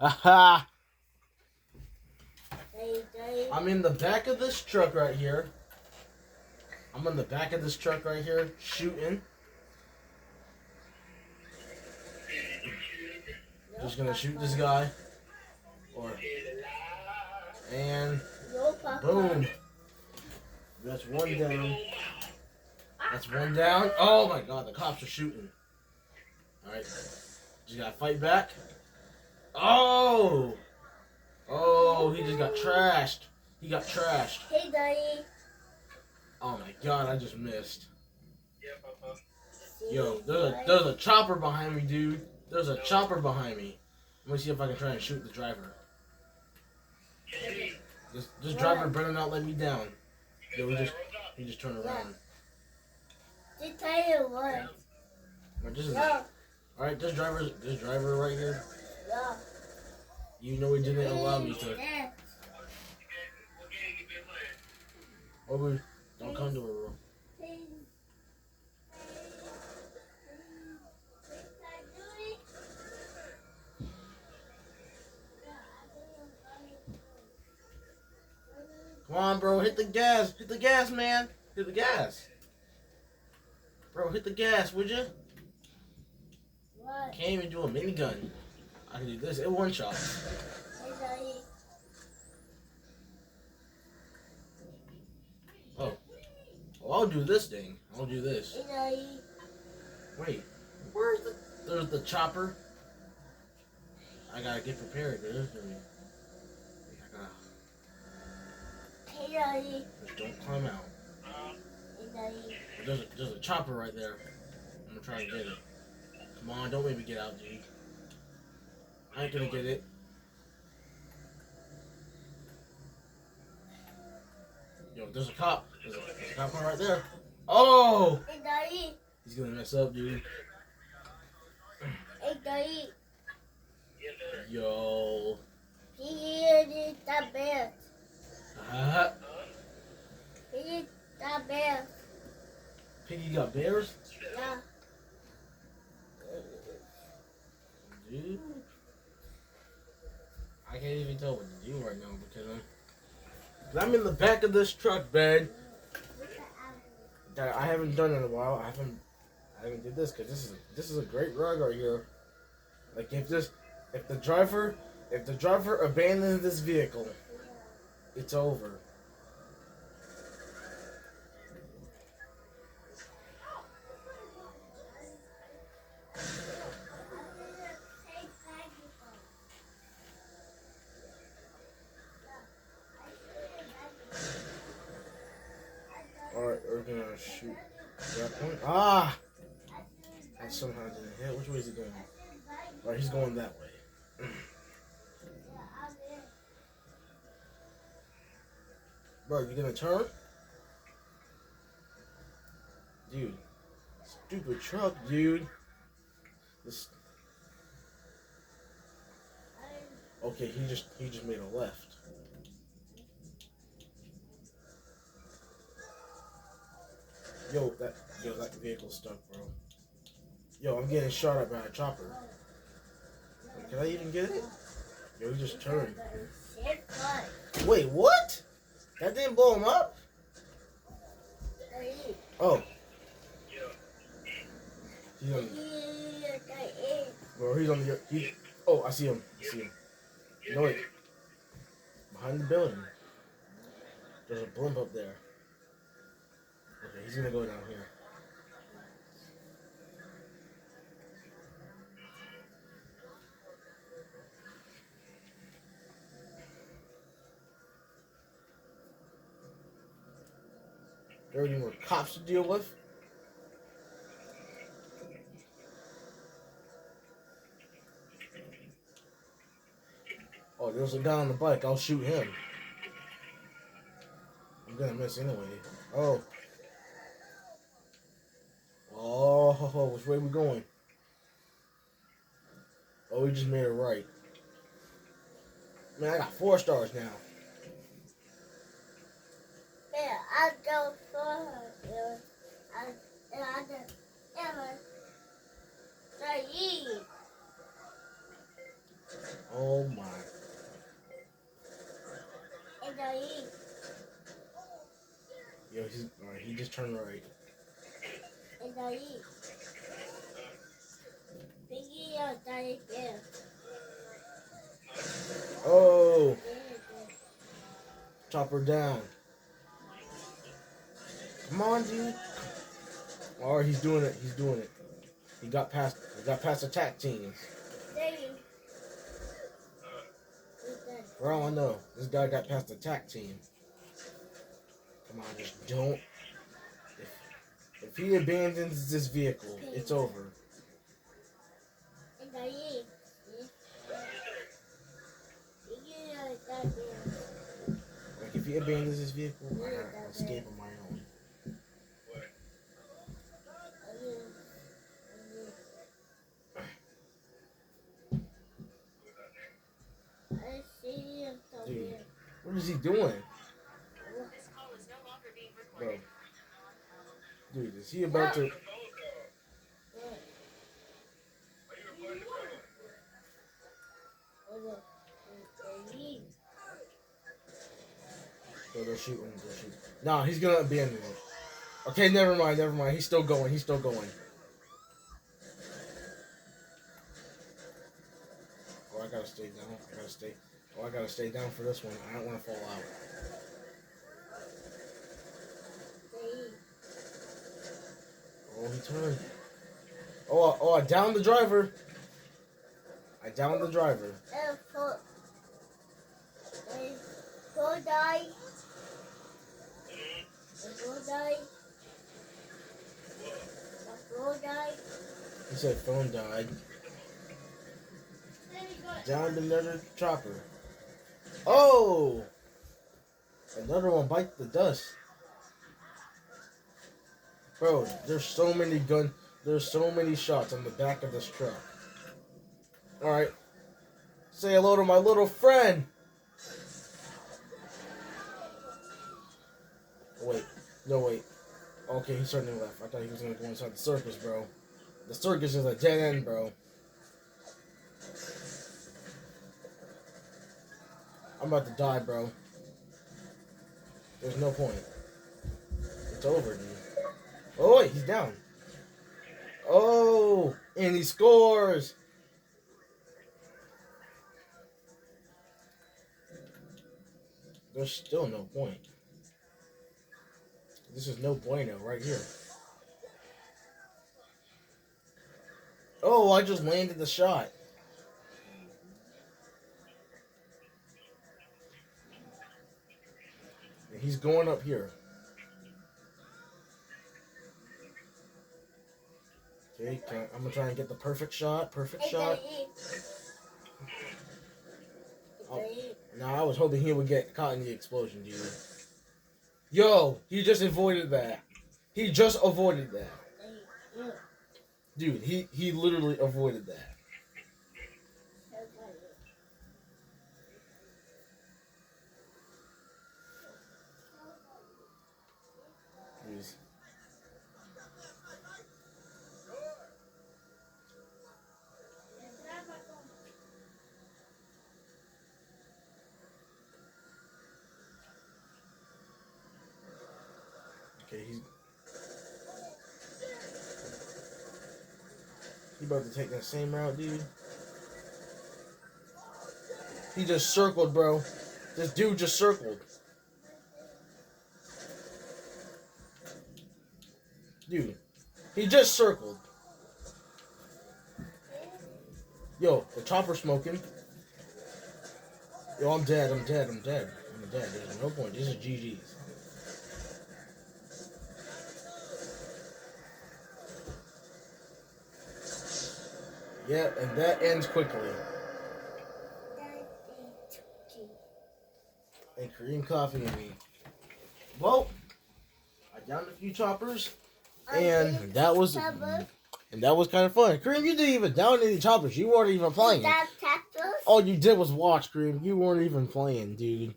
Haha! Hey, I'm in the back of this truck right here. I'm in the back of this truck right here shooting. Just gonna shoot this guy. And boom. That's one down. That's one down. Oh my god, the cops are shooting. Alright. Just gotta fight back. Oh! Oh, he just got trashed. He got trashed. Hey, Daddy. Oh my god, I just missed. Yo, there's a chopper behind me, dude. There's a chopper behind me. Let me see if I can try and shoot the driver. This driver better not let me down. Yo, he just turned around. Just tell you what. Alright, this driver right here. Yeah. You know he didn't allow me to. Over, don't come to a room. Come on, bro, hit the gas. Hit the gas, man. Hit the gas. Bro, hit the gas, would you? What? Can't even do a minigun. I can do this. It one shot. Hey, Daddy. Oh, I'll do this thing. I'll do this. Hey, Daddy. Wait, there's the chopper. I gotta get prepared, dude. Hey, Daddy. Just don't climb out. Hey, Daddy. There's a chopper right there. I'm gonna try and get it. Come on, don't make me get out, dude. I ain't gonna get it. Yo, there's a cop. There's a cop car right there. Oh! Hey, Daddy. He's gonna mess up, dude. Hey, Daddy. Yo. He is the best. Uh, He is the best. Piggy got bears? Yeah. Dude. I can't even tell what to do right now because I'm in the back of this truck, man. That I haven't done in a while. I haven't did this because this is a great rug right here. Like if the driver abandons this vehicle, it's over. Alright, we're gonna shoot that one. Ah! I somehow didn't hit. Which way is he going? Alright, he's going that way. Bro, you gonna turn? Dude. Stupid truck, dude. This. Okay, he just made a left. Yo, that vehicle's stuck, bro. Yo, I'm getting shot at by a chopper. Can I even get it? Yo, he just turned. Wait, what? That didn't blow him up? Oh. He's on the... oh, I see him. No, wait. Behind the building. There's a blimp up there. Okay, he's gonna go down here. There are any more cops to deal with? Oh, there's a guy on the bike. I'll shoot him. I'm gonna miss anyway. Oh. Oh, which way we going? Oh, we just made it right. Man, I got 4 stars now. Yeah, I don't for her. I don't ever. Oh my. And I eat. Yo, he's alright. He just turned right. And I eat. Piggy or daddy bear. Oh, chop her down. Come on, dude. Alright, he's doing it. He's doing it. He got past. He got past the attack team. For all I know, this guy got past the attack team. Come on, just don't. If he abandons this vehicle, it's over. And I eat. Piggy or daddy bear. Like if he abandons this vehicle, I gotta escape on my own. I see him so Dude, weird. what is he doing? Bro. Dude, is he about to... Bro, they're shooting, they're shooting. Nah, he's gonna abandon it. Okay, never mind, never mind. He's still going, he's still going. Oh, I gotta stay down. I gotta stay. Oh, I gotta stay down for this one. I don't want to fall out. Oh, he turned. Oh, I downed the driver. I downed the driver. Phone died. The phone died. The phone died. He said phone died. Downed another chopper. Oh! Another one bite the dust. Bro, there's so many there's so many shots on the back of this truck. Alright. Say hello to my little friend. Wait. No, wait. Okay, he's turning left. I thought he was gonna go inside the circus, bro. The circus is a dead end, bro. I'm about to die, bro. There's no point. It's over, dude. Oh, wait, he's down. Oh, and he scores. There's still no point. This is no bueno right here. Oh, I just landed the shot. And he's going up here. Okay, I'm gonna try and get the perfect shot. Perfect shot. Oh, no, I was hoping he would get caught in the explosion, dude. Yo, he just avoided that. He just avoided that. Dude, he literally avoided that. Jeez. Okay, he about to take that same route, dude. He just circled, bro. This dude just circled. Dude, he just circled. Yo, the chopper's smoking. Yo, I'm dead. I'm dead. I'm dead. I'm dead. There's no point. This is GG's. Yeah, and that ends quickly. And Korean coffee and me. Well, I downed a few choppers, and that was kind of fun. Kareem, you didn't even down any choppers. You weren't even playing. All you did was watch, Kareem. You weren't even playing, dude.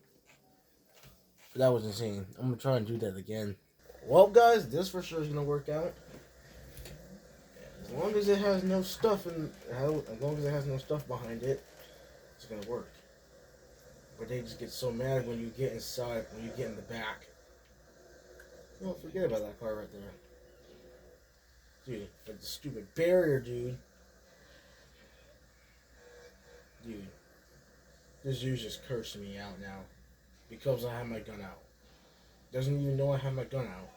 That was insane. I'm gonna try and do that again. Well, guys, this for sure is gonna work out. As long as it has no stuff as long as it has no stuff behind it, it's gonna work. But they just get so mad when you get inside, when you get in the back. Don't forget about that car right there. Dude, like the stupid barrier, dude. Dude, this dude's just cursing me out now. Because I have my gun out. Doesn't even know I have my gun out.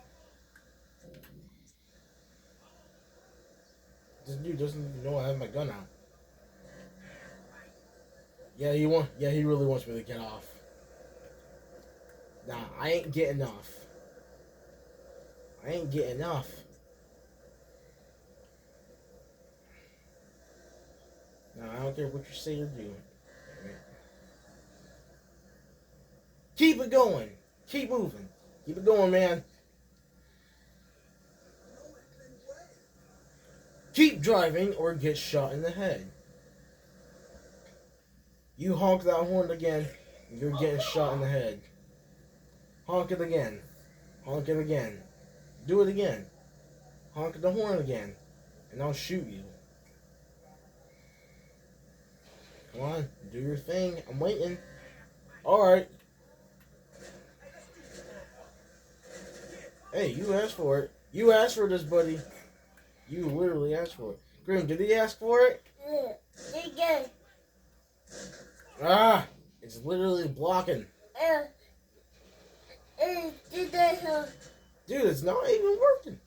This dude doesn't even know I have my gun out. Yeah, he really wants me to get off. Nah, I ain't getting off. I ain't getting off. Nah, I don't care what you say or do. Keep it going. Keep moving. Keep it going, man. Keep driving or get shot in the head. You honk that horn again, you're getting shot in the head. Honk it again. Honk it again. Do it again. Honk the horn again. And I'll shoot you. Come on, do your thing. I'm waiting. Alright. Hey, you asked for it. You asked for this, buddy. You literally asked for it. Grim, did he ask for it? Yeah. Ah! It's literally blocking. Dude, it's not even working.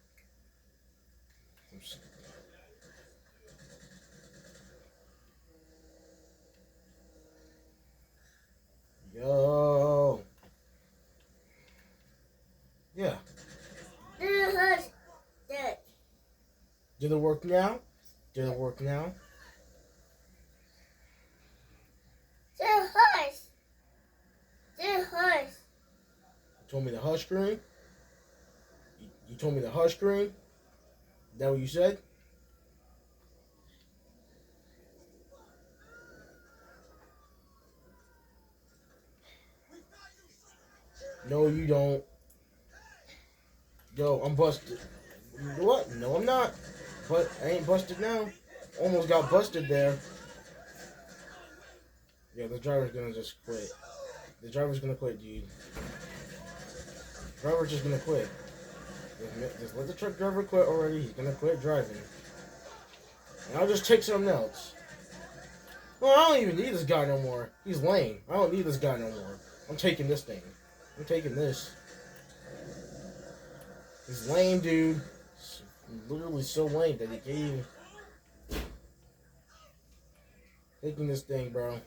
Yo. Yeah. Did it work now? Did it work now? You told me the hush screen? You told me the hush screen? Is that what you said? No, you don't. Yo, I'm busted. What? No, I'm not. But I ain't busted now. Almost got busted there. Yeah, the driver's gonna just quit. The driver's gonna quit, dude. The driver's just gonna quit. Just let the truck driver quit already. He's gonna quit driving. And I'll just take something else. Well, I don't even need this guy no more. He's lame. I don't need this guy no more. I'm taking this thing. I'm taking this. He's lame, dude. He's literally so lame that he can't even... Taking this thing, bro.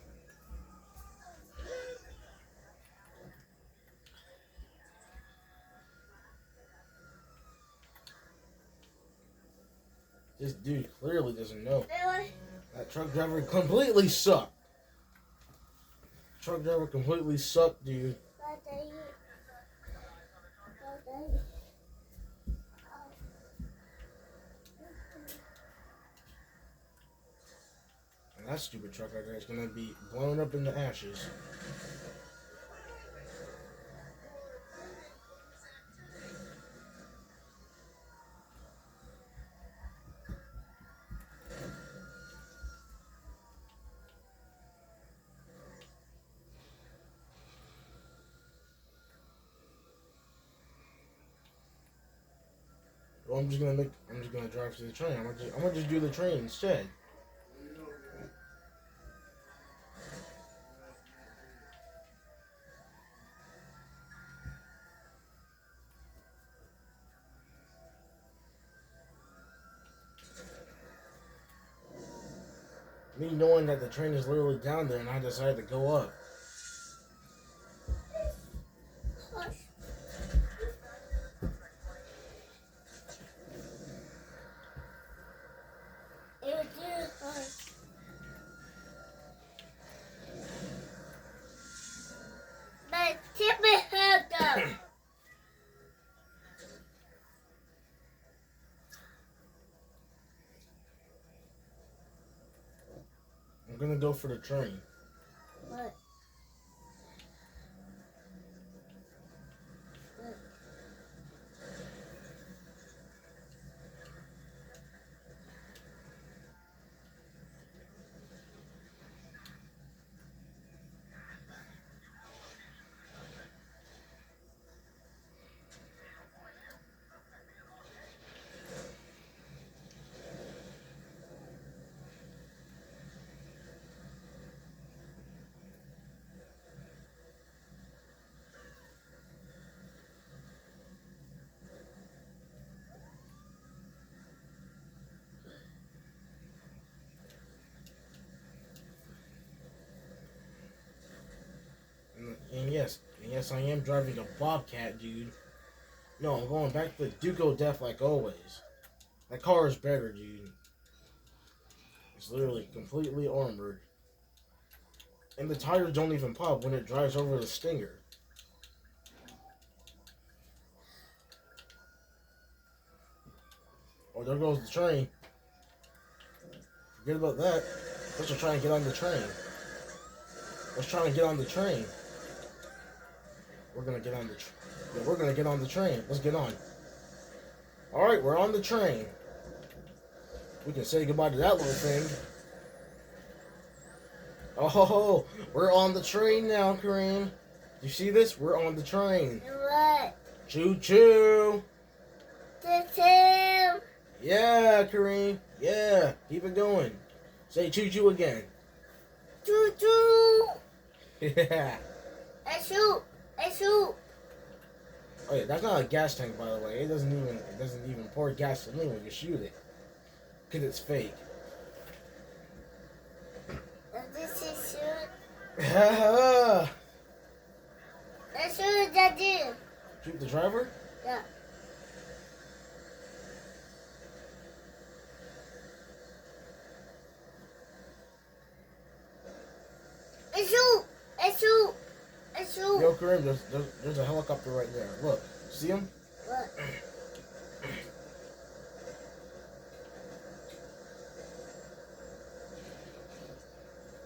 This dude clearly doesn't know. That truck driver completely sucked. Truck driver completely sucked, dude. And that stupid truck right there is gonna be blown up into ashes. Well, I'm just gonna drive to the train. I'm gonna just do the train instead. Me knowing that the train is literally down there and I decided to go up. I'm gonna go for the train. What? And yes, I am driving a Bobcat, dude. No, I'm going back to the Duco Def like always. That car is better, dude. It's literally completely armored. And the tires don't even pop when it drives over the Stinger. Oh, there goes the train. Forget about that. Let's just try and get on the train. Let's try and get on the train. We're gonna get on the we're gonna get on the train. Let's get on. Alright, we're on the train. We can say goodbye to that little thing. Oh, we're on the train now, Kareem. You see this? We're on the train. What? Choo choo. Choo-choo. Yeah, Kareem. Yeah, keep it going. Say choo choo again. Choo-choo. Yeah. Achoo. Achoo. Oh yeah, that's not a gas tank, by the way. It doesn't even pour gasoline when you shoot it, cause it's fake. This is shoot. Shoot Let's shoot Daddy. the driver? Yeah. Achoo. Achoo. Achoo. Yo, Kareem, there's a helicopter right there. Look, see him? What?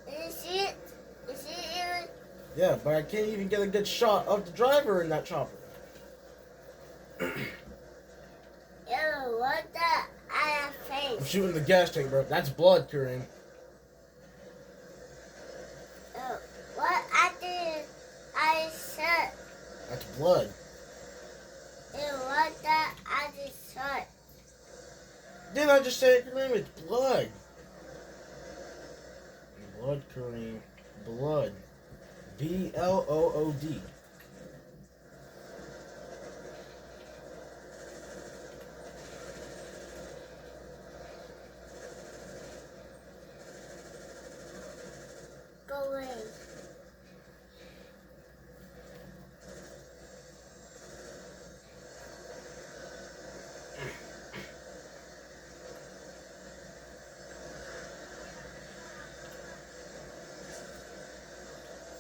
You see it? You see it? Yeah, but I can't even get a good shot of the driver in that chopper. Yo, what the? I have I'm face. shooting the gas tank, bro. That's blood, Kareem. Yo, what I did? I said. That's blood. Yo, what the? I just shot. Didn't I just say it, Kareem? It's blood. Blood, Kareem. Blood. BLOOD. Go away.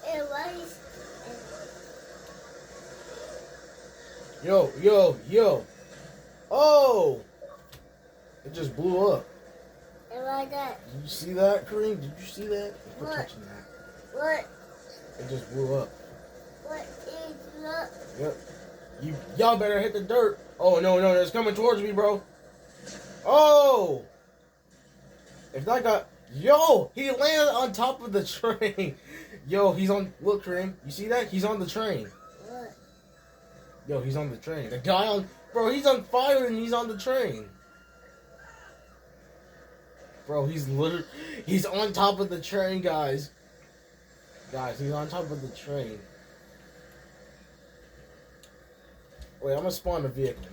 Hey, what is? Yo. Oh! It just blew up. Hey, what that? Did you see that, Kareem? Did you see that? Quit What? touching that. What? It just blew up. What is that? Yep. Y'all better hit the dirt. Oh, no, it's coming towards me, bro. Oh! If that got... Yo! He landed on top of the train. Yo, he's on... Look, Kareem. You see that? He's on the train. What? Yo, he's on the train. The guy on... Bro, he's on fire and he's on the train. Bro, he's literally... He's on top of the train, guys. Guys, he's on top of the train. Wait, I'm gonna spawn the vehicle.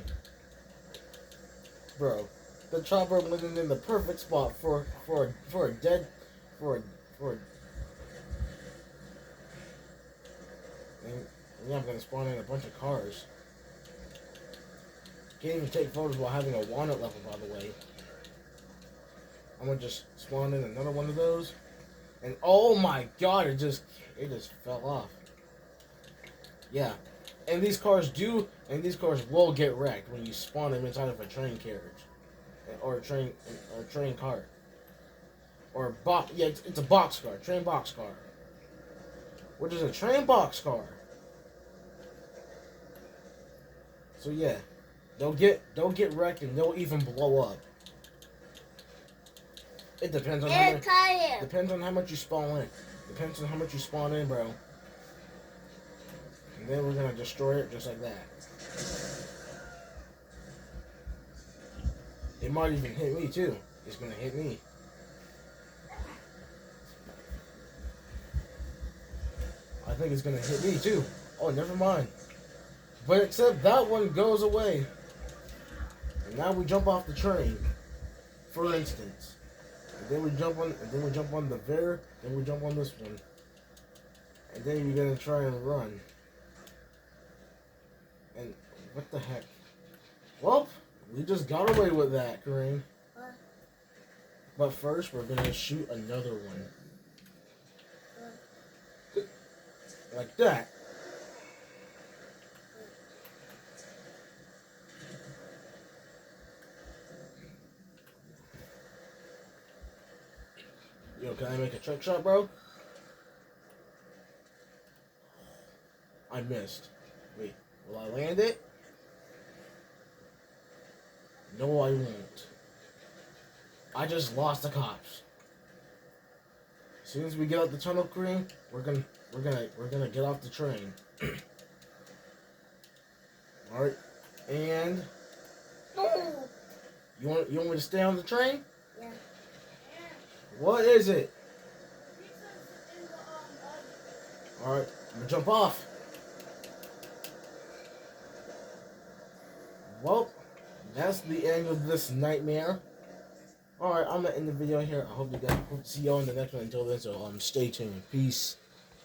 Bro, the chopper landed in the perfect spot for a dead... And yeah, I'm gonna spawn in a bunch of cars. Can't even take photos while having a walnut level, by the way. I'm gonna just spawn in another one of those. And oh my god, it just fell off. Yeah. And these cars will get wrecked when you spawn them inside of a train carriage. Or a train car. Or a box, yeah, it's a box car, train box car. Which is a train box car. So yeah. They'll get wrecked and they'll even blow up. It depends on how much you spawn in. Depends on how much you spawn in, bro. And then we're gonna destroy it just like that. It might even hit me too. It's gonna hit me. I think it's gonna hit me too. Oh, never mind. But except that one goes away. And now we jump off the train. For instance. And then we jump on then we jump on this one. And then we're gonna try and run. And what the heck? Well, we just got away with that, Kareem. What? But first, we're gonna shoot another one. Like that. Yo, can I make a trick shot, bro? I missed. Wait, will I land it? No, I won't. I just lost the cops. As soon as we get out the tunnel, Kareem, we're gonna get off the train. All right, and No. you want me to stay on the train? Yeah. What is it? All right, I'm gonna jump off. Well, that's the end of this nightmare. All right, I'm gonna end the video here. I hope to see y'all in the next one. Until then, so stay tuned. Peace.